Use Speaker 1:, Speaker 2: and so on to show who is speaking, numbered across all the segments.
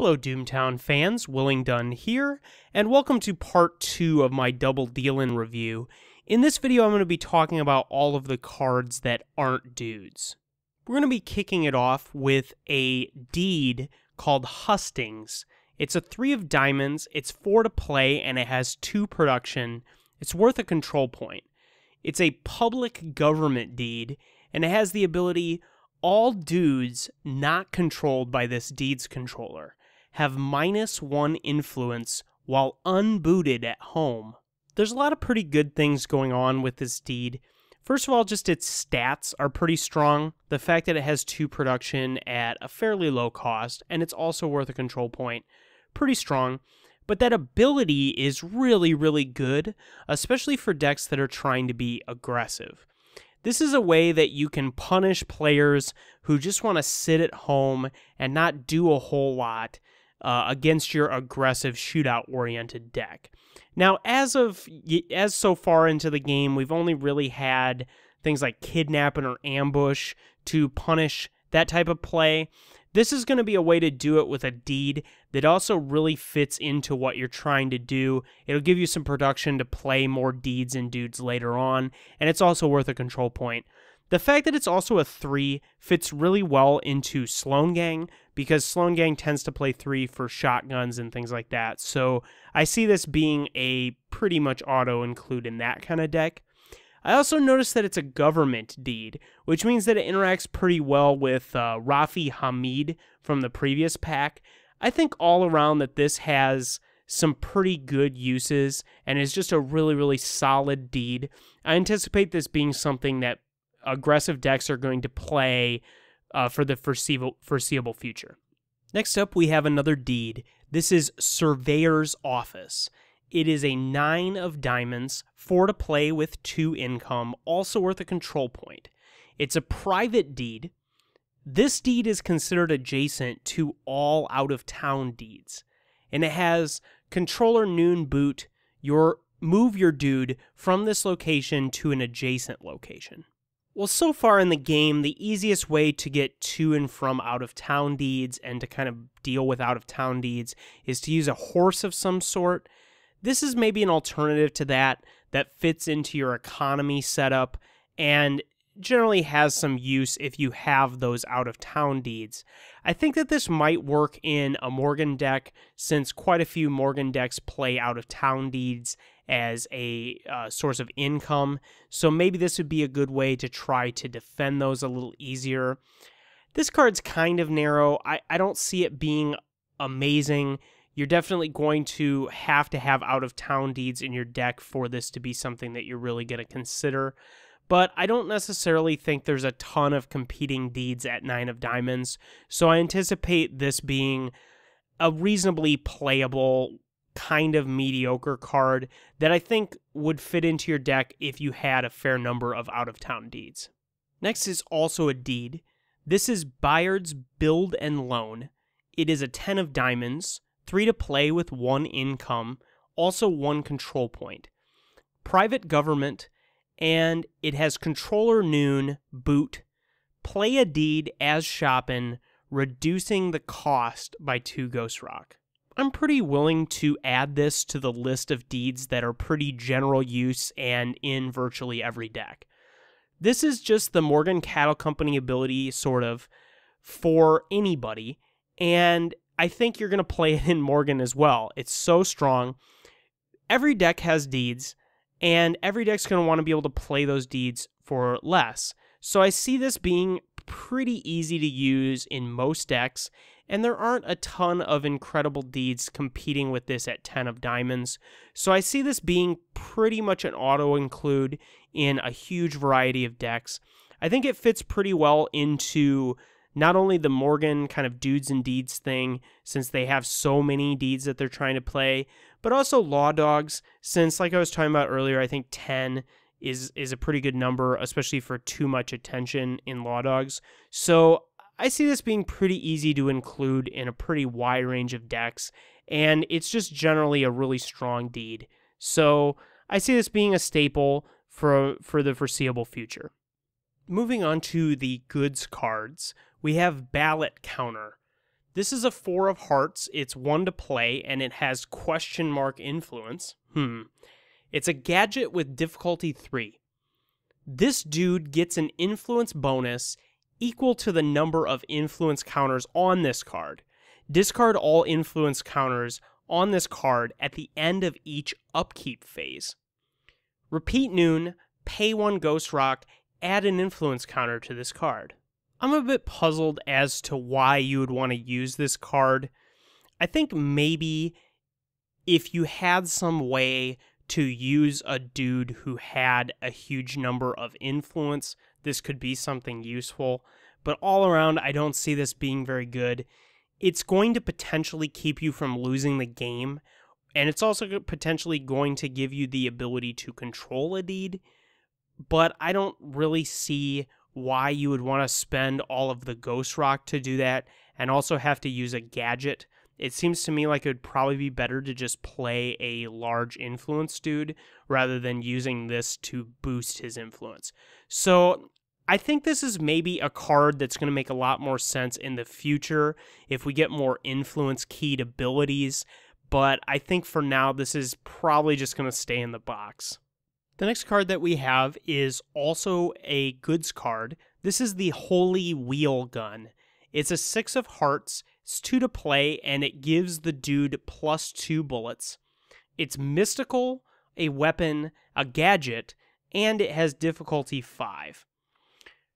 Speaker 1: Hello Doomtown fans, Willing Dunn here, and welcome to part 2 of my Double Dealin review. In this video I'm going to be talking about all of the cards that aren't dudes. We're going to be kicking it off with a deed called Hustings. It's a 3 of diamonds, it's 4 to play, and it has 2 production. It's worth a control point. It's a public government deed, and it has the ability all dudes not controlled by this deed's controller have -1 influence while unbooted at home. There's a lot of pretty good things going on with this deed. First of all, just its stats are pretty strong. The fact that it has 2 production at a fairly low cost, and it's also worth a control point, pretty strong. But that ability is really good, especially for decks that are trying to be aggressive. This is a way that you can punish players who just want to sit at home and not do a whole lot against your aggressive shootout-oriented deck. Now, as so far into the game, we've only really had things like kidnapping or ambush to punish that type of play. This is going to be a way to do it with a deed that also really fits into what you're trying to do. It'll give you some production to play more deeds and dudes later on, and it's also worth a control point. The fact that it's also a 3 fits really well into Sloan Gang, because Sloan Gang tends to play 3 for shotguns and things like that, so I see this being a pretty much auto-include in that kind of deck. I also noticed that it's a government deed, which means that it interacts pretty well with Rafi Hamid from the previous pack. I think all around that this has some pretty good uses and is just a really solid deed. I anticipate this being something that aggressive decks are going to play for the foreseeable future. Next up, we have another deed. This is Surveyors Office. It is a 9 of diamonds, 4 to play with 2 income, also worth a control point. It's a private deed. This deed is considered adjacent to all out-of-town deeds, and it has controller noon boot, move your dude from this location to an adjacent location. Well, so far in the game, the easiest way to get to and from out-of-town deeds and to kind of deal with out-of-town deeds is to use a horse of some sort. This is maybe an alternative to that fits into your economy setup and generally has some use if you have those out-of-town deeds. I think that this might work in a Morgan deck, since quite a few Morgan decks play out-of-town deeds as a source of income, so maybe this would be a good way to try to defend those a little easier. This card's kind of narrow. I don't see it being amazing. You're definitely going to have out-of-town deeds in your deck for this to be something that you're really going to consider. But I don't necessarily think there's a ton of competing deeds at 9 of diamonds, so I anticipate this being a reasonably playable, kind of mediocre card that I think would fit into your deck if you had a fair number of out-of-town deeds. Next is also a deed. This is Bayard's Build and Loan. It is a 10 of diamonds, 3 to play with 1 income, also 1 control point. Private government, and it has controller noon, boot, play a deed as shopping, reducing the cost by 2 Ghost Rock. I'm pretty willing to add this to the list of deeds that are pretty general use and in virtually every deck. This is just the Morgan Cattle Company ability, sort of, for anybody, and I think you're going to play it in Morgan as well. It's so strong. Every deck has deeds, and every deck's going to want to be able to play those deeds for less. So I see this being pretty easy to use in most decks, and there aren't a ton of incredible deeds competing with this at 10 of diamonds. So I see this being pretty much an auto-include in a huge variety of decks. I think it fits pretty well into not only the Morgan kind of dudes and deeds thing, since they have so many deeds that they're trying to play, but also Law Dogs, since, like I was talking about earlier, I think 10 is a pretty good number, especially for too much attention in Law Dogs. So I see this being pretty easy to include in a pretty wide range of decks, and it's just generally a really strong deed. So I see this being a staple for the foreseeable future. Moving on to the goods cards, we have Ballot Counter. This is a 4 of hearts, it's 1 to play, and it has question mark influence. It's a gadget with difficulty 3. This dude gets an influence bonus equal to the number of influence counters on this card. Discard all influence counters on this card at the end of each upkeep phase. Repeat noon, pay 1 Ghost Rock, add an influence counter to this card. I'm a bit puzzled as to why you would want to use this card. I think maybe if you had some way to use a dude who had a huge number of influence, this could be something useful. But all around, I don't see this being very good. It's going to potentially keep you from losing the game, and it's also potentially going to give you the ability to control a deed, but I don't really see why you would want to spend all of the Ghost Rock to do that and also have to use a gadget. It seems to me like it would probably be better to just play a large influence dude rather than using this to boost his influence. So I think this is maybe a card that's going to make a lot more sense in the future if we get more influence keyed abilities, but I think for now this is probably just going to stay in the box. The next card that we have is also a goods card. This is the Holy Wheel Gun. It's a 6 of hearts, it's 2 to play, and it gives the dude +2 bullets. It's mystical, a weapon, a gadget, and it has difficulty 5.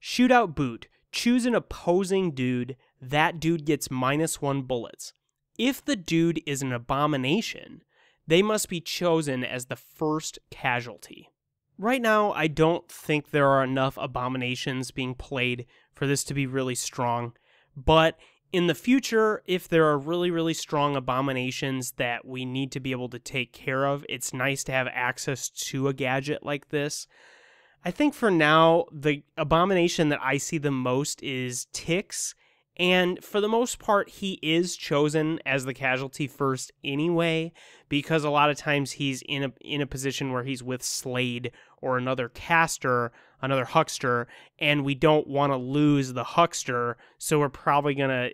Speaker 1: Shootout Boot. Choose an opposing dude. That dude gets -1 bullets. If the dude is an abomination, they must be chosen as the first casualty. Right now, I don't think there are enough abominations being played for this to be really strong, but in the future, if there are really, really strong abominations that we need to be able to take care of, it's nice to have access to a gadget like this. I think for now, the abomination that I see the most is Ticks, and for the most part, he is chosen as the casualty first anyway, because a lot of times he's in a position where he's with Slade or another caster, another huckster, and we don't want to lose the huckster, so we're probably gonna,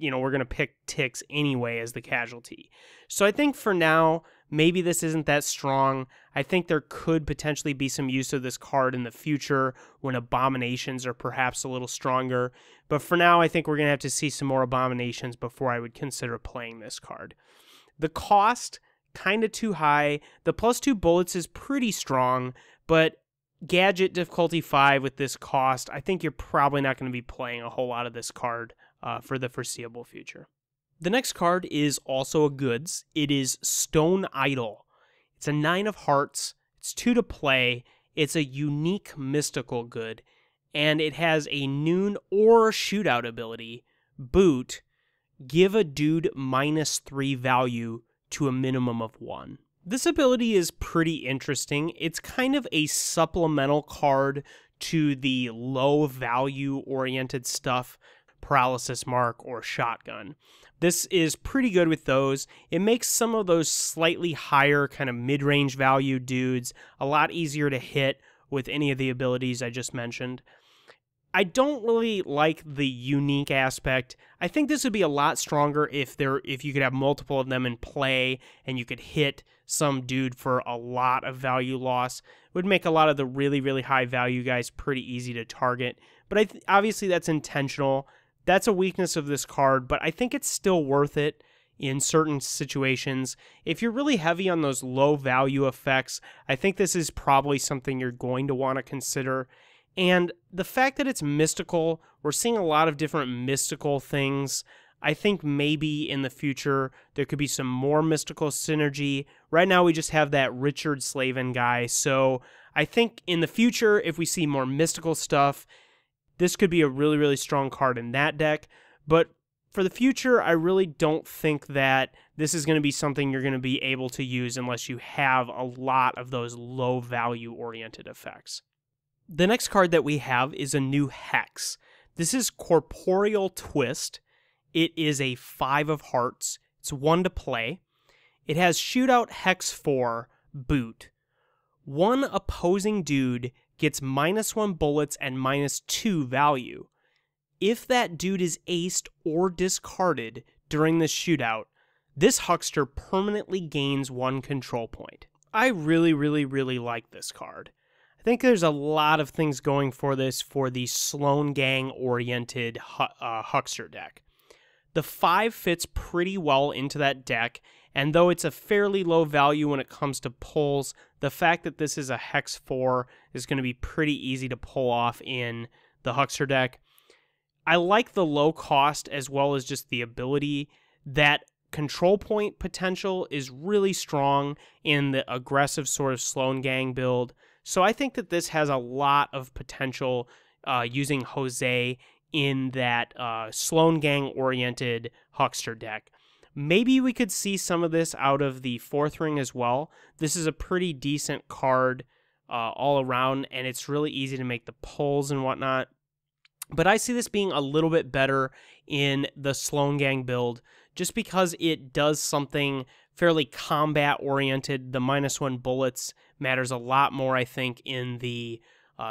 Speaker 1: we're gonna pick Ticks anyway as the casualty. So I think for now, maybe this isn't that strong. I think there could potentially be some use of this card in the future when abominations are perhaps a little stronger. But for now, I think we're going to have to see some more abominations before I would consider playing this card. The cost, kind of too high. The +2 bullets is pretty strong, but gadget difficulty 5 with this cost, I think you're probably not going to be playing a whole lot of this card for the foreseeable future. The next card is also a goods. It is Stone Idol. It's a 9 of hearts. It's 2 to play. It's a unique mystical good, and it has a noon or shootout ability. Boot. Give a dude -3 value to a minimum of 1. This ability is pretty interesting. It's kind of a supplemental card to the low value oriented stuff, Paralysis Mark or Shotgun. This is pretty good with those. It makes some of those slightly higher kind of mid-range value dudes a lot easier to hit with any of the abilities I just mentioned. I don't really like the unique aspect. I think this would be a lot stronger if you could have multiple of them in play and you could hit some dude for a lot of value loss. It would make a lot of the really, really high value guys pretty easy to target. But obviously that's intentional. That's a weakness of this card, but I think it's still worth it in certain situations. If you're really heavy on those low value effects, I think this is probably something you're going to want to consider. And the fact that it's mystical, we're seeing a lot of different mystical things. I think maybe in the future there could be some more mystical synergy. Right now we just have that Richard Slavin guy, so I think in the future if we see more mystical stuff, this could be a really, really strong card in that deck, but for the future, I really don't think that this is going to be something you're going to be able to use unless you have a lot of those low value oriented effects. The next card that we have is a new Hex. This is Corporeal Twist. It is a 5 of hearts. It's 1 to play. It has Shootout Hex 4, Boot. One opposing dude gets -1 bullets and -2 value. if that dude is aced or discarded during this shootout, this huckster permanently gains 1 control point. I really like this card. I think there's a lot of things going for this for the Sloan Gang-oriented huckster deck. The 5 fits pretty well into that deck, and though it's a fairly low value when it comes to pulls, the fact that this is a Hex 4 is going to be pretty easy to pull off in the huckster deck. I like the low cost as well as just the ability. That control point potential is really strong in the aggressive sort of Sloan Gang build, so I think that this has a lot of potential using Jose in that Sloan Gang-oriented huckster deck. Maybe we could see some of this out of the 4th ring as well. This is a pretty decent card all around, and it's really easy to make the pulls and whatnot. But I see this being a little bit better in the Sloan Gang build, just because it does something fairly combat-oriented. The -1 bullets matters a lot more, I think, in the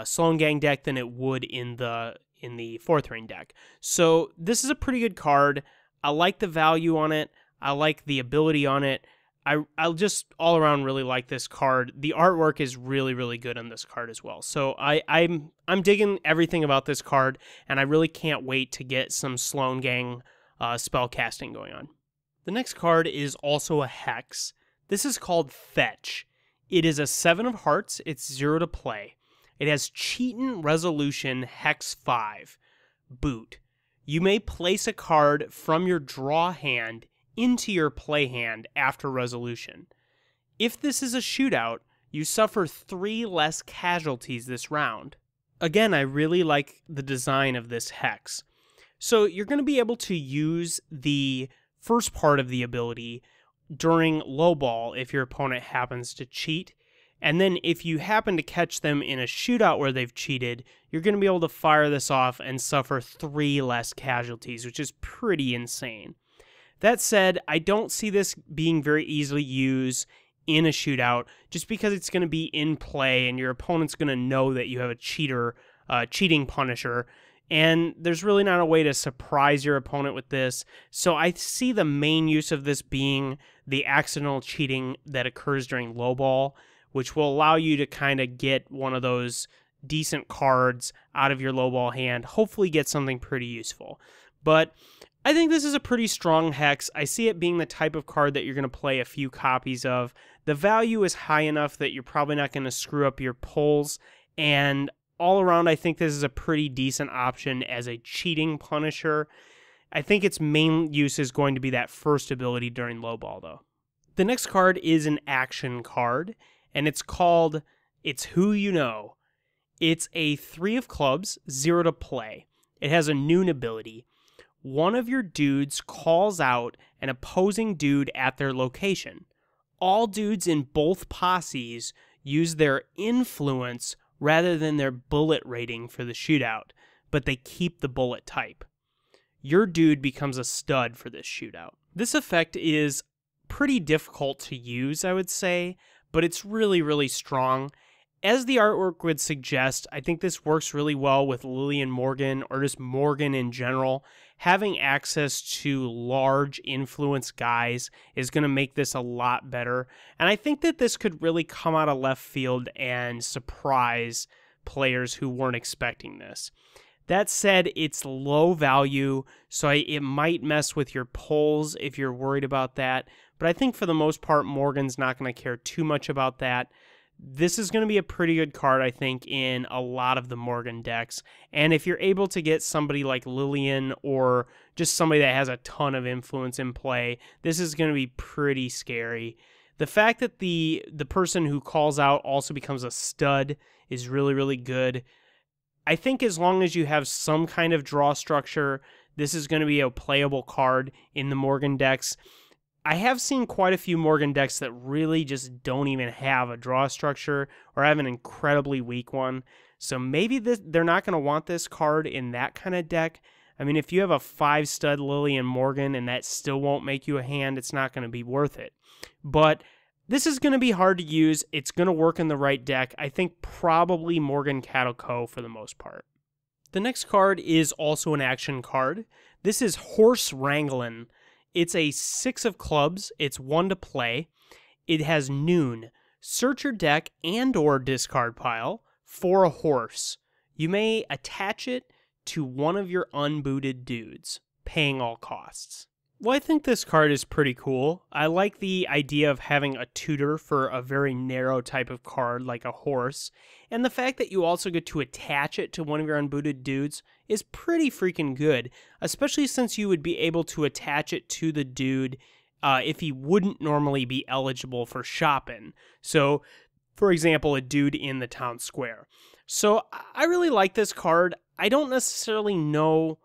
Speaker 1: Sloan Gang deck than it would in the 4th ring deck. So this is a pretty good card. I like the value on it. I like the ability on it. I'll just all around really like this card. The artwork is really good on this card as well. So I'm digging everything about this card, and I really can't wait to get some Sloan Gang spell casting going on. The next card is also a Hex. This is called Fetch. It is a 7 of hearts. It's 0 to play. It has Cheatin' Resolution Hex 5. Boot. You may place a card from your draw hand into your play hand after resolution. If this is a shootout, you suffer 3 less casualties this round. Again, I really like the design of this Hex. So you're going to be able to use the first part of the ability during low ball if your opponent happens to cheat. And then if you happen to catch them in a shootout where they've cheated, you're going to be able to fire this off and suffer 3 less casualties, which is pretty insane. That said, I don't see this being very easily used in a shootout, just because it's going to be in play and your opponent's going to know that you have a cheating Punisher, and there's really not a way to surprise your opponent with this. So I see the main use of this being the accidental cheating that occurs during low ball, which will allow you to kind of get one of those decent cards out of your low ball hand, hopefully get something pretty useful. But I think this is a pretty strong Hex. I see it being the type of card that you're going to play a few copies of. The value is high enough that you're probably not going to screw up your pulls, and all around I think this is a pretty decent option as a cheating Punisher. I think its main use is going to be that first ability during low ball, though. The next card is an action card, and it's called It's Who You Know. It's a 3 of clubs, 0 to play. It has a noon ability. One of your dudes calls out an opposing dude at their location. All dudes in both posses use their influence rather than their bullet rating for the shootout, but they keep the bullet type. Your dude becomes a stud for this shootout. This effect is pretty difficult to use, I would say, but it's really strong. As the artwork would suggest, I think this works really well with Lillian Morgan, or just Morgan in general. Having access to large influence guys is going to make this a lot better. And I think that this could really come out of left field and surprise players who weren't expecting this. That said, it's low value, so it might mess with your pulls if you're worried about that. But I think for the most part, Morgan's not going to care too much about that. This is going to be a pretty good card, I think, in a lot of the Morgan decks. And if you're able to get somebody like Lillian or just somebody that has a ton of influence in play, this is going to be pretty scary. The fact that the person who calls out also becomes a stud is really good. I think as long as you have some kind of draw structure, this is going to be a playable card in the Morgan decks. I have seen quite a few Morgan decks that really just don't even have a draw structure or have an incredibly weak one. So maybe they're not going to want this card in that kind of deck. I mean, if you have a 5-stud Lillian Morgan and that still won't make you a hand, it's not going to be worth it. But this is going to be hard to use. It's going to work in the right deck. I think probably Morgan Cattle Co. for the most part. The next card is also an action card. This is Horse Wranglin'. It's a 6 of clubs. It's 1 to play. It has Noon. Search your deck and or discard pile for a horse. You may attach it to one of your unbooted dudes, paying all costs. Well, I think this card is pretty cool. I like the idea of having a tutor for a very narrow type of card like a horse, and the fact that you also get to attach it to one of your unbooted dudes is pretty freaking good, especially since you would be able to attach it to the dude if he wouldn't normally be eligible for shopping. So, for example, a dude in the town square. So, I really like this card. I don't necessarily know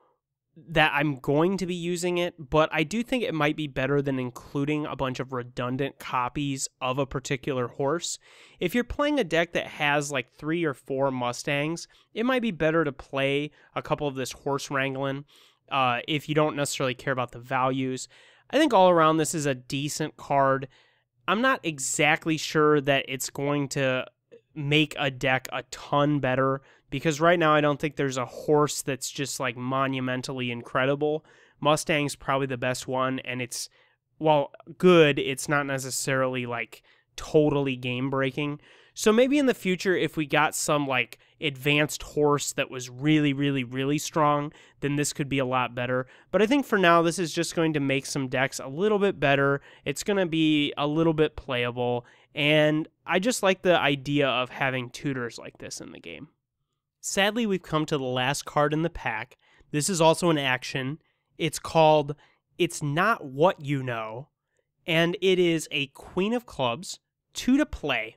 Speaker 1: that I'm going to be using it, but I do think it might be better than including a bunch of redundant copies of a particular horse. If you're playing a deck that has like 3 or 4 Mustangs, it might be better to play a couple of this Horse Wranglin' if you don't necessarily care about the values. I think all around this is a decent card. I'm not exactly sure that it's going to make a deck a ton better, because right now I don't think there's a horse that's just like monumentally incredible. Mustang's probably the best one, and it's, while good, it's not necessarily like totally game breaking. So maybe in the future, if we got some like advanced horse that was really, really, really strong, then this could be a lot better. But I think for now, this is just going to make some decks a little bit better. It's going to be a little bit playable, and I just like the idea of having tutors like this in the game. Sadly, we've come to the last card in the pack. This is also an action. It's called It's Not What You Know, and it is a Queen of Clubs, 2 to play.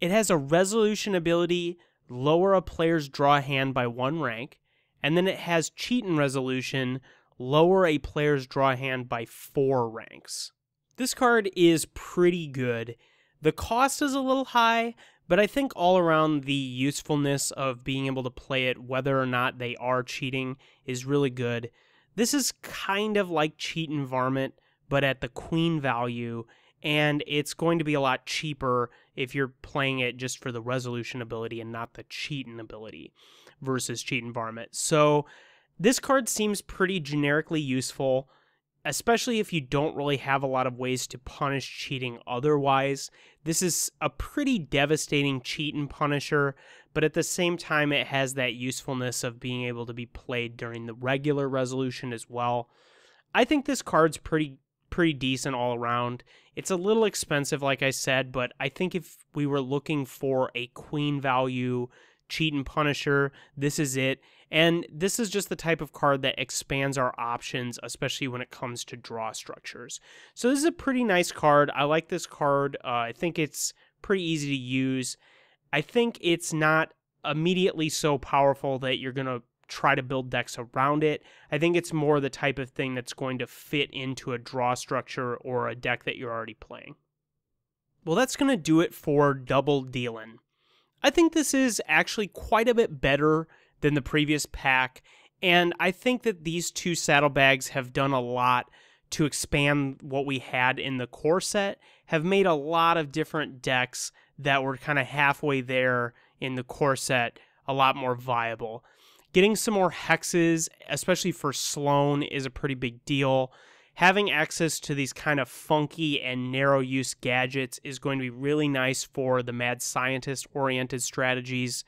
Speaker 1: It has a resolution ability, lower a player's draw hand by 1 rank, and then it has Cheatin' Resolution, lower a player's draw hand by 4 ranks. This card is pretty good. The cost is a little high, but I think all around the usefulness of being able to play it, whether or not they are cheating, is really good. This is kind of like Cheatin' Varmint, but at the queen value, and it's going to be a lot cheaper if you're playing it just for the resolution ability and not the cheatin' ability versus Cheatin' Varmint. So this card seems pretty generically useful, especially if you don't really have a lot of ways to punish cheating otherwise. This is a pretty devastating cheatin' punisher, but at the same time it has that usefulness of being able to be played during the regular resolution as well. I think this card's pretty decent all around. It's a little expensive, like I said, but I think if we were looking for a queen value cheatin' punisher, this is it. And this is just the type of card that expands our options, especially when it comes to draw structures. So this is a pretty nice card. I like this card. I think it's pretty easy to use. I think it's not immediately so powerful that you're going to try to build decks around it. I think it's more the type of thing that's going to fit into a draw structure or a deck that you're already playing. Well, that's going to do it for Double Dealin'. I think this is actually quite a bit better than the previous pack, and I think that these 2 saddlebags have done a lot to expand what we had in the core set, have made a lot of different decks that were kind of halfway there in the core set a lot more viable. Getting some more hexes, especially for Sloan, is a pretty big deal. Having access to these kind of funky and narrow use gadgets is going to be really nice for the mad scientist oriented strategies.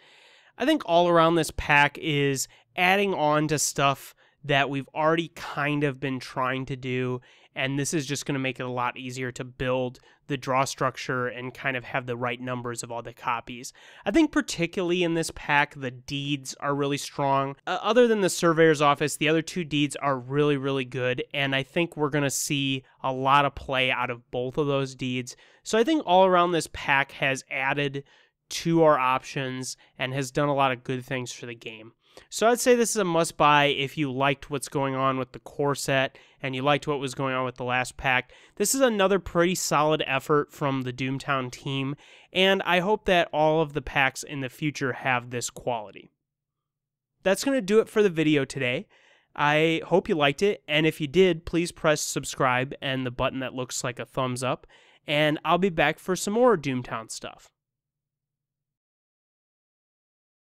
Speaker 1: I think all around this pack is adding on to stuff that we've already kind of been trying to do, and this is just going to make it a lot easier to build the draw structure and kind of have the right numbers of all the copies. I think particularly in this pack, the deeds are really strong. Other than the Surveyors Office, the other 2 deeds are really, really good, and I think we're going to see a lot of play out of both of those deeds. So I think all around this pack has added to our options and has done a lot of good things for the game. So I'd say this is a must-buy if you liked what's going on with the core set and you liked what was going on with the last pack. This is another pretty solid effort from the Doomtown team, and I hope that all of the packs in the future have this quality. That's going to do it for the video today. I hope you liked it, and if you did, please press subscribe and the button that looks like a thumbs up, and I'll be back for some more Doomtown stuff.